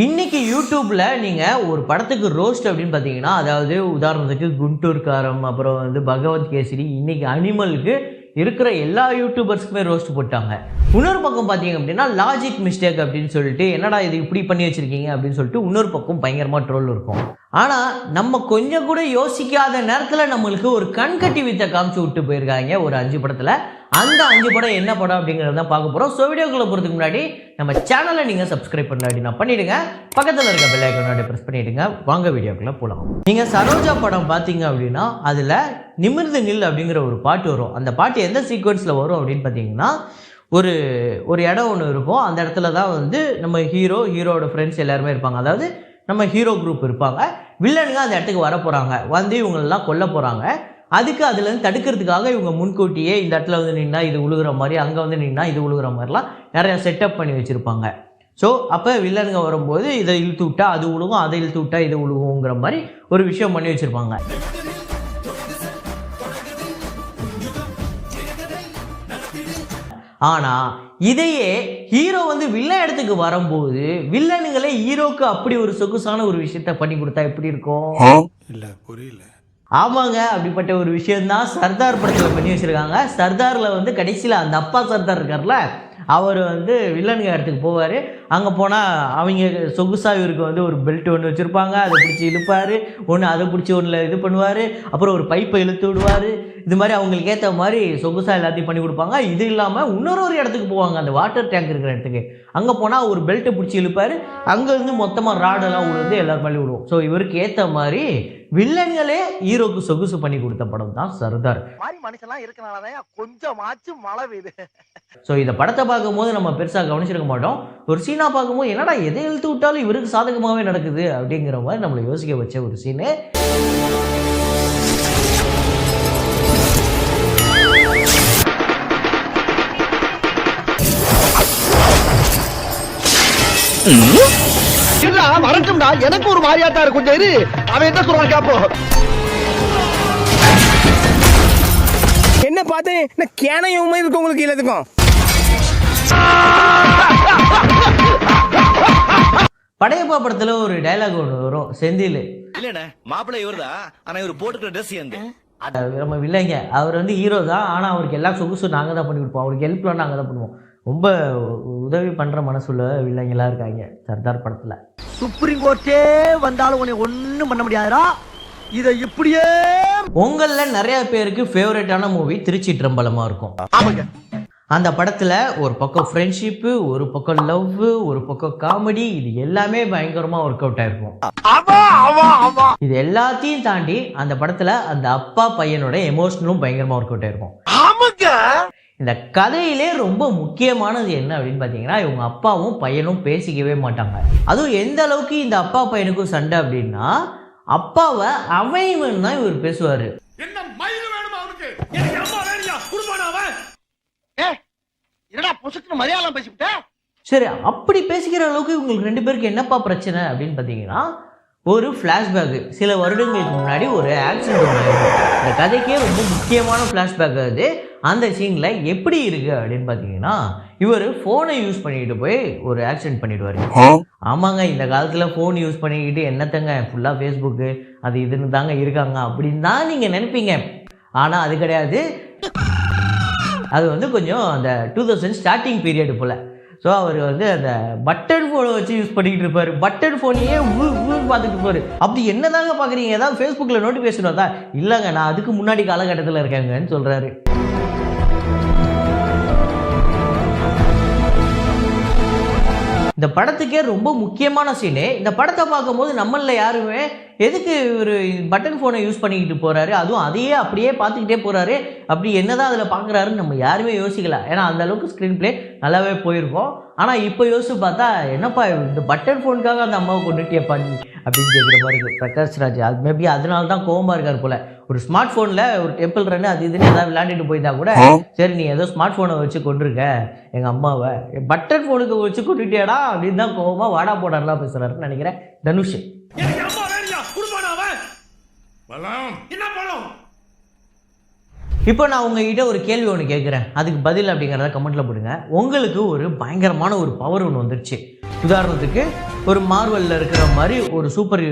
இன்னைக்கு யூடியூப்ல நீங்க ஒரு படத்துக்கு ரோஸ்ட் அப்படின்னு பார்த்தீங்கன்னா, அதாவது உதாரணத்துக்கு குண்டூர் காரம், அப்புறம் பகவத் கேசரி, இன்னைக்கு அனிமலுக்கு இருக்கிற எல்லா யூடியூபர்ஸ்க்குமே ரோஸ்ட் போட்டாங்க. இன்னொரு பக்கம் பார்த்தீங்க அப்படின்னா, லாஜிக் மிஸ்டேக் அப்படின்னு சொல்லிட்டு, என்னடா இது இப்படி பண்ணி வச்சிருக்கீங்க அப்படின்னு சொல்லிட்டு இன்னொரு பக்கம் பயங்கரமா ட்ரோல் இருக்கும். ஆனா நம்ம கொஞ்சம் கூட யோசிக்காத நேரத்துல நம்மளுக்கு ஒரு கண்கட்டி வித்தை காமிச்சு விட்டு போயிருக்காங்க ஒரு 5 படத்துல. அந்த 5 படம் என்ன படம் அப்படிங்கறத தான் பார்க்க போறோம். சோ வீடியோக்குள்ள போறதுக்கு முன்னாடி நம்ம சேனலை நீங்க சப்ஸ்கிரைப் பண்ணலாம்னா பண்ணிடுங்க. பக்கத்துல இருக்க பெல் ஐகானை பிரஸ் பண்ணிடுங்க. வாங்க வீடியோக்குள்ள போலாம். நீங்க சரோஜா படம் பாத்தீங்க அப்படின்னா அதுல நிமிர்ந்து நில் அப்படிங்கிற ஒரு பாட்டு வரும். அந்த பாட்டு எந்த சீக்வன்ஸ்ல வரும் அப்படின்னு பாத்தீங்கன்னா, ஒரு இடம் ஒன்று இருக்கும். அந்த இடத்துல தான் நம்ம ஹீரோட ஃப்ரெண்ட்ஸ் எல்லாருமே இருப்பாங்க. அதாவது நம்ம ஹீரோ குரூப் இருப்பாங்க. வில்லனுங்க அந்த இடத்துக்கு வர போறாங்க, இவங்களெல்லாம் கொல்ல போறாங்க. அதுக்கு அதுலேருந்து தடுக்கிறதுக்காக இவங்க முன்கூட்டியே இந்த இடத்துல நின்னா இது உழுகுற மாதிரி, அங்கே நின்னா இது உழுகுற மாதிரிலாம் நிறைய செட்டப் பண்ணி வச்சுருப்பாங்க. ஸோ அப்போ வில்லனுங்க வரும்போது இதை இழுத்து விட்டா அது உழுகும், அதை இழுத்து விட்டா இது உழுகுங்கிற மாதிரி ஒரு விஷயம் பண்ணி வச்சுருப்பாங்க. ஆனால் இதையே ஹீரோ வில்லன் இடத்துக்கு வரும்போது வில்லனுங்களே ஹீரோக்கு அப்படி ஒரு சொகுசான ஒரு விஷயத்த பண்ணி கொடுத்தா எப்படி இருக்கும்? இல்லை, புரியல. ஆமாங்க, அப்படிப்பட்ட ஒரு விஷயம்தான் சர்தார் படத்தில் பண்ணி வச்சுருக்காங்க. சர்தாரில் கடைசியில் அந்த அப்பா சர்தார் இருக்கார்ல, அவர் வில்லனுங்க இடத்துக்கு போவார். அங்கே போனால் அவங்க சொகுசாக இவருக்கு ஒரு பெல்ட் ஒன்று வச்சுருப்பாங்க, அதை பிடிச்சி இழுப்பார். அதை பிடிச்சி ஒன்றில் இது பண்ணுவார். அப்புறம் ஒரு பைப்பை இழுத்து விடுவார். இது மாதிரி அவங்களுக்கு ஏற்ற மாதிரி சொகுசாக எல்லாத்தையும் பண்ணி கொடுப்பாங்க. இது இல்லாமல் இன்னொரு இடத்துக்கு போவாங்க, அந்த வாட்டர் டேங்க் இருக்கிற இடத்துக்கு. அங்கே போனால் ஒரு பெல்ட்டை பிடிச்சி இழுப்பார். அங்கேருந்து மொத்தமாக ராடெல்லாம் விழுந்து எல்லாரும் மேலே விடுவோம். ஸோ இவருக்கு ஏற்ற மாதிரி வில்லன்களே ஹீரோக்கு சொகுசு பண்ணி கொடுத்த படம் தான் சர்தார். மனுஷன்லாம் இருக்கனாலதான் கொஞ்சமாச்சும் மழை பெய்யுது. ஸோ இந்த படத்தை பார்க்கும்போது நம்ம பெருசாக கவனிச்சிருக்க மாட்டோம். ஒரு சீனா பார்க்கும்போது என்னடா எதை இழுத்து விட்டாலும் இவருக்கு சாதகமாகவே நடக்குது அப்படிங்கிற மாதிரி நம்மளை யோசிக்க வச்ச ஒரு சீனு. வரட்டும்டா, எனக்கு ஒரு மாதிரியாத்தான் இருக்கும். சரி, அவன் என்ன சொல்றான் கேப்போம். என்ன பார்த்தேன் கேனையும் இருக்கு உங்களுக்கு எல்லாத்துக்கும். படையப்பா படத்துல ஒரு டைலாக் ஒன்று வரும், செந்தில் இல்லண்ணே மாப்பிள்ளை இவர்தான், ஆனா இவர் போட்டுக்கிற ட்ரெஸ் எந்த நம்ம வில்லைங்க. அவர் ஹீரோ தான், ஆனால் அவருக்கு எல்லா சொகுசும் நாங்கள் தான் பண்ணி கொடுப்போம். அவருக்கு ஹெல்ப்லாம் நாங்கள் தான் பண்ணுவோம். ரொம்ப உதவி பண்ணுற மனசுல வில்லங்கெல்லாம் இருக்காங்க சர்தார் படத்தில். சுப்ரீம் கோர்ட்டே வந்தாலும் உன்னை ஒன்றும் பண்ண முடியாதுடா. இதை இப்படியே உங்களில் நிறைய பேருக்கு ஃபேவரட்டான மூவி திருச்சி ட்ரம்பலமாக இருக்கும். ஆமாங்க. அந்த படத்தில் ஒரு பக்கம் ஃப்ரெண்ட்ஷிப்பு, ஒரு பக்கம் லவ், ஒரு பக்கம் காமெடி, இது எல்லாமே பயங்கரமாக ஒர்க் அவுட் ஆயிருக்கும். இது எல்லாத்தையும் தாண்டி அந்த படத்தில் அந்த அப்பா பையனோட எமோஷனலும் பயங்கரமாக ஒர்க் அவுட் ஆயிருக்கும். இந்த கதையிலே ரொம்ப முக்கியமானது என்ன அப்படின்னு பார்த்தீங்கன்னா, இவங்க அப்பாவும் பையனும் பேசிக்கவே மாட்டாங்க. அதுவும் எந்த அளவுக்கு இந்த அப்பா பையனுக்கும் சண்டை அப்படின்னா, அப்பாவை அவன் தான் இவர் பேசுவார். சரி, அப்படி பேசிக்கிற அளவுக்கு இவங்களுக்கு 2 பேருக்கு என்னப்பா பிரச்சனை அப்படின்னு பார்த்தீங்கன்னா, ஒரு ஃப்ளாஷ்பேக்கு சில வருடங்களுக்கு முன்னாடி ஒரு ஆக்சிடென்ட் ஒன்று இருக்கும். இந்த கதைக்கே ரொம்ப முக்கியமான ஃப்ளாஷ்பேக் அது. அந்த சீனில் எப்படி இருக்குது அப்படின்னு பார்த்தீங்கன்னா, இவர் ஃபோனை யூஸ் பண்ணிக்கிட்டு போய் ஒரு ஆக்சிடென்ட் பண்ணிடுவார். ஆமாங்க, இந்த காலத்தில் ஃபோன் யூஸ் பண்ணிக்கிட்டு என்னத்தங்க ஃபுல்லாக ஃபேஸ்புக்கு அது இதுன்னு தாங்க இருக்காங்க அப்படின்னு தான் நீங்கள் நினைப்பீங்க. ஆனால் அது கிடையாது. அது கொஞ்சம் அந்த 2000 ஸ்டார்டிங் பீரியடு போல். ஸோ அவர் அந்த பட்டன் ஃபோனை வச்சு யூஸ் பண்ணிக்கிட்டு இருப்பார். பட்டன் ஃபோனையே பார்த்துட்டு இருப்பார். அப்படி என்ன தாங்க பார்க்குறீங்க, ஏதாவது ஃபேஸ்புக்கில் நோட்டிஃபிகேஷன் வந்தா? இல்லைங்க, நான் அதுக்கு முன்னாடி காலகட்டத்தில் இருக்கேங்கன்னு சொல்கிறாரு. இந்த படத்துக்கே ரொம்ப முக்கியமான சீனு. இந்த படத்தை பார்க்கும்போது நம்மள யாருமே எதுக்கு ஒரு பட்டன் ஃபோனை யூஸ் பண்ணிக்கிட்டு போகிறாரு, அதுவும் அதையே அப்படியே பார்த்துக்கிட்டே போகிறாரு, அப்படி என்னதான் அதில் பார்க்குறாருன்னு நம்ம யாருமே யோசிக்கல. ஏன்னா அந்த அளவுக்கு ஸ்க்ரீன் பிளே நல்லாவே போயிருக்கோம். ஆனால் இப்போ யோசிச்சு பார்த்தா, என்னப்பா இந்த பட்டன் ஃபோனுக்காக அந்த அம்மாவை கொண்டுட்டியப்பா நீ அப்படின்னு கேட்குற மாதிரி இருக்குது பிரகாஷ் ராஜ். அது மேபி அதனால தான் கோவமாக இருக்கார் போல். ஒரு ஸ்மார்ட் ஃபோனில் ஒரு டெம்பிள் ரன் அது இதுன்னு ஏதாவது விளையாண்டுட்டு போயிருந்தா கூட சரி, நீ ஏதோ ஸ்மார்ட் ஃபோனை வச்சு கொண்டிருக்க எங்கள் அம்மாவை, பட்டன் ஃபோனுக்கு வச்சு கொண்டுட்டியாடா அப்படின்னு தான் கோவமாக வாடா போடாலாம் பேசுகிறாருன்னு நினைக்கிறேன் தனுஷ். இப்போ நான் உங்ககிட்ட ஒரு கேள்வி ஒன்று கேட்குறேன், அதுக்கு பதில் அப்படிங்கிறத கமெண்ட்டில் போடுங்க. உங்களுக்கு ஒரு பயங்கரமான ஒரு பவர் ஒன்று வந்துருச்சு. உதாரணத்துக்கு ஒரு மார்வலில் இருக்கிற மாதிரி ஒரு சூப்பர்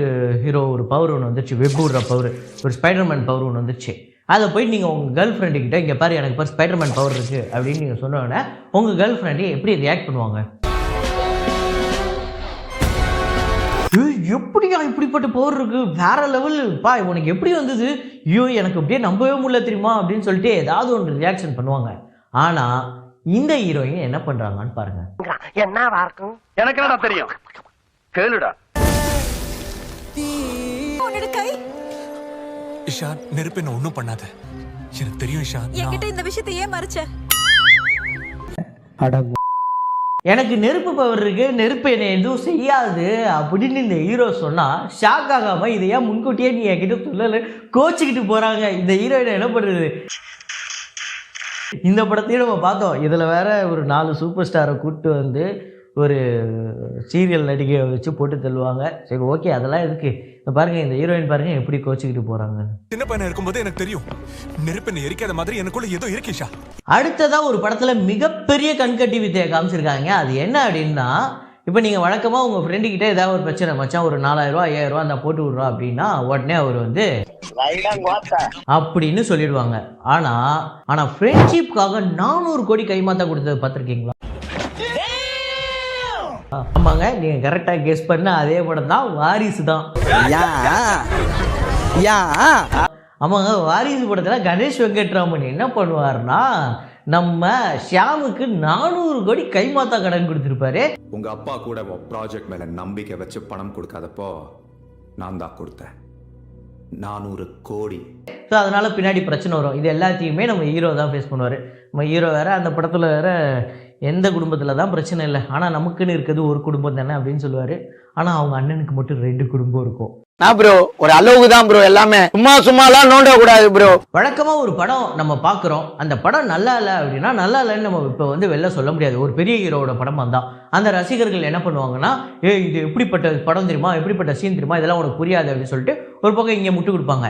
ஹீரோ ஒரு பவர் ஒன்று வந்துருச்சு, வெப் விடுற பவர், ஒரு ஸ்பைடர்மேன் பவர் ஒன்று வந்துருச்சு. அதை போய் நீங்கள் உங்கள் கேர்ள் ஃப்ரெண்டுக்கிட்ட இங்கே பாரு எனக்கு பாரு ஸ்பைடர்மேன் பவர் இருக்குது அப்படின்னு நீங்கள் சொன்னோடனே உங்கள் கேர்ள் ஃப்ரெண்டு எப்படி ரியாக்ட் பண்ணுவாங்க? எப்படியா இப்படிப்பட்ட பவர் இருக்கு, வேற லெவல் பா, உனக்கு எப்படி வந்தது, ஐயோ எனக்கு அப்படியே நம்பவே முடியல தெரியுமா அப்படின்னு சொல்லிட்டு ஏதாவது ஒன்று ரியாக்ஷன் பண்ணுவாங்க. ஆனா இந்த ஹீரோயின் என்ன பண்றாங்கன்னு பாருங்க. என்னவா இருக்கும் எனக்கு என்னடா தெரியும், கேளுடா. இஷான், நெருப்பு என்ன ஒண்ணும் பண்ணாத, எனக்கு தெரியும் இஷான். என்கிட்ட இந்த விஷயத்தை ஏன் மறைச்ச? எனக்கு நெருப்பு பவர் இருக்கு, நெருப்பு என்னை எதுவும் செய்யாது அப்படின்னு இந்த ஹீரோ சொன்னா ஷாக் ஆகாம இதை ஏன் முன்கூட்டியே நீ என்கிட்ட சொல்லல கோச்சிக்கிட்டு போறாங்க. இந்த ஹீரோயினை என்ன பண்றது? இந்த படத்தையும் நம்ம பார்த்தோம், இதுல வேற ஒரு 4 சூப்பர் ஸ்டாரை கூப்பிட்டு வந்து ஒரு சீரியல் நடிகை வச்சு போட்டு தள்ளுவாங்க. சரி ஓகே, அதெல்லாம் எதுக்கு, இந்த பாருங்க இந்த ஹீரோயின் பாருங்க எப்படி கோச்சிக்கிட்டு போறாங்க. சின்ன பையனா இருக்கும்போது எனக்கு தெரியும் நெருப்பு என்ன எரிக்காத மாதிரி எனக்குள்ள ஏதோ இருக்கு இஷா. அடுத்ததா ஒரு படத்துல மிகப்பெரிய கண்கட்டி வித்தையை காமிச்சிருக்காங்க. அது என்ன அப்படின்னா, இப்போ நீங்கள் வழக்கமாக உங்கள் ஃப்ரெண்டுக்கிட்ட ஏதாவது ஒரு பிரச்சனை, மச்சான் ஒரு 4000 ரூபா 5000 ரூபா அந்த போட்டு விட்றோம் அப்படின்னா உடனே அவர் வந்து அப்படின்னு சொல்லிடுவாங்க. ஆனால் ஃப்ரெண்ட்ஷிப்காக 400 கோடி கைமாத்தா கொடுத்தது பார்த்துருக்கீங்களா? ஆமாங்க, நீங்கள் கரெக்டாக கெஸ் பண்ண அதே படம் தான் வாரிசு தான். ஆமாங்க, வாரிசு படத்தில் கணேஷ் வெங்கட்ராமன் என்ன பண்ணுவார்னா நம்ம ஷியாமுக்கு 400 கோடி கைமாத்தா கடன் கொடுத்துருப்பாரு. உங்க அப்பா கூட ப்ராஜெக்ட் மேல நம்பிக்கை வச்சு பணம் கொடுக்காதப்போ நான் தான் கொடுத்தேன் 400 கோடி. ஸோ அதனால பின்னாடி பிரச்சனை வரும். இது எல்லாத்தையுமே நம்ம ஹீரோ தான் ஃபேஸ் பண்ணுவார். நம்ம ஹீரோ வேற, அந்த படத்தில் வேற எந்த குடும்பத்தில் தான் பிரச்சனை இல்லை, ஆனால் நமக்குன்னு இருக்கிறது ஒரு குடும்பம் தானே அப்படின்னு சொல்லுவார். ஆனால் அவங்க அண்ணனுக்கு மட்டும் 2 குடும்பம் இருக்கும். ப்ரோ ஒரு அளவுக்கு தான் ப்ரோ, எல்லாமே சும்மாலாம் நோண்ட கூடாது ப்ரோ. வழக்கமா ஒரு படம் நம்ம பார்க்குறோம், அந்த படம் நல்லா இல்லை அப்படின்னா நல்லா இல்லைன்னு நம்ம இப்போ வந்து வெளில சொல்ல முடியாது. ஒரு பெரிய ஹீரோவோட படம் வந்தால் அந்த ரசிகர்கள் என்ன பண்ணுவாங்கன்னா, இது எப்படிப்பட்ட படம் தெரியுமா, எப்படிப்பட்ட சீன் தெரியுமா, இதெல்லாம் உனக்கு புரியாது அப்படின்னு சொல்லிட்டு ஒரு பக்கம் இங்கே முட்டு கொடுப்பாங்க.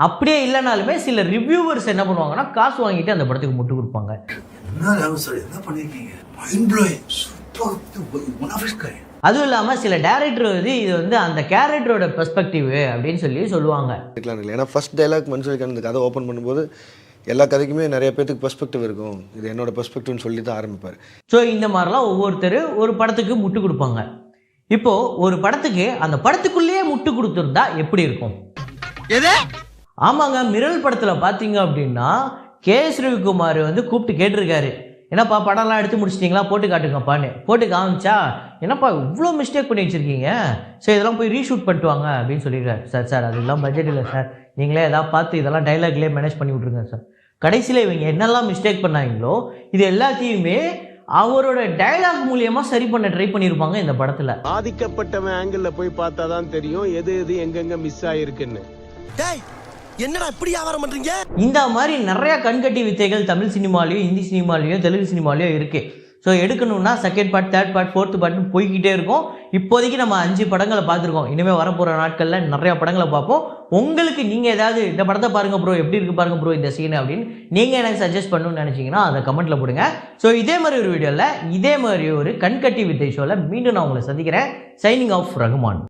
அப்படியே இல்லைனாலுமே சில ரிவ்யூவர்ஸ் என்ன பண்ணுவாங்கன்னா காசு வாங்கிட்டு அந்த படத்துக்கு முட்டு கொடுப்பாங்க. அதுவும் இல்லாமல் சில டேரக்டர் வந்து இது வந்து அந்த கேரக்டரோட பெர்ஸ்பெக்டிவ் அப்படின்னு சொல்லுவாங்க. ஏன்னா ஃபர்ஸ்ட் டைலாக் மனுஷன் அந்த கதை ஓப்பன் பண்ணும்போது எல்லா கதைக்குமே நிறைய பேருக்கு பெர்ஸ்பெக்டிவ் இருக்கும், இது என்னோட பெர்ஸ்பெக்டிவ்னு சொல்லி தான் ஆரம்பிப்பார். ஸோ இந்த மாதிரிலாம் ஒவ்வொருத்தர் ஒரு படத்துக்கு முட்டு கொடுப்பாங்க. இப்போ ஒரு படத்துக்கு அந்த படத்துக்குள்ளேயே முட்டு கொடுத்துருந்தா எப்படி இருக்கும்? ஆமாங்க, மிரல் படத்தில் பார்த்தீங்க அப்படின்னா கே.எஸ். ரவிக்குமார் வந்து கூப்பிட்டு கேட்டிருக்காரு, என்னப்பா படம்லாம் எடுத்து முடிச்சிட்டிங்களா, போட்டு காட்டுங்கப்பான்னு. போட்டு காமிச்சா, என்னப்பா இவ்வளோ மிஸ்டேக் பண்ணி வச்சுருக்கீங்க, சரி இதெல்லாம் போய் ரீஷூட் பண்ணிட்டு வாங்க அப்படின்னு சொல்லியிருக்காரு. சார் அதெல்லாம் பட்ஜெட் இல்லை சார், நீங்களே எதாவது பார்த்து இதெல்லாம் டைலாக்லேயே மேனேஜ் பண்ணி விட்ருங்க சார். கடைசியில் இவங்க என்னெல்லாம் மிஸ்டேக் பண்ணாங்களோ இது எல்லாத்தையுமே அவரோட டைலாக் மூலியமா சரி பண்ண ட்ரை பண்ணியிருப்பாங்க இந்த படத்தில். பாதிக்கப்பட்டவன் ஆங்கிள் போய் பார்த்தா தான் தெரியும் எது எங்கெங்க மிஸ் ஆயிருக்குன்னு. என்னடா இப்படி வியாபாரம் பண்றீங்க? இந்த மாதிரி நிறைய கண்கட்டி வித்தைகள் தமிழ் சினிமாலையும் ஹிந்தி சினிமாலையும் தெலுங்கு சினிமாலையும் இருக்கு. ஸோ எடுக்கணும்னா second part, third part, fourth பார்ட்னு போய்கிட்டே இருக்கும். இப்போதைக்கு நம்ம 5 படங்களை பார்த்துருக்கோம். இனிமேல் வரப்போகிற நாட்களில் நிறையா படங்களை பார்ப்போம். உங்களுக்கு நீங்கள் ஏதாவது இந்த படத்தை பாருங்க ப்ரோ, எப்படி இருக்கு பாருங்க ப்ரோ இந்த சீன் அப்படின்னு நீங்கள் எனக்கு சஜஸ்ட் பண்ணணும்னு நினச்சிங்கன்னா அதை கமெண்ட்டில் போடுங்க. ஸோ இதே மாதிரி ஒரு வீடியோவில் இதே மாதிரி ஒரு கண்கட்டி வித்தை ஷோவில் மீண்டும் நான் உங்களை சந்திக்கிறேன். Signing off Rahman.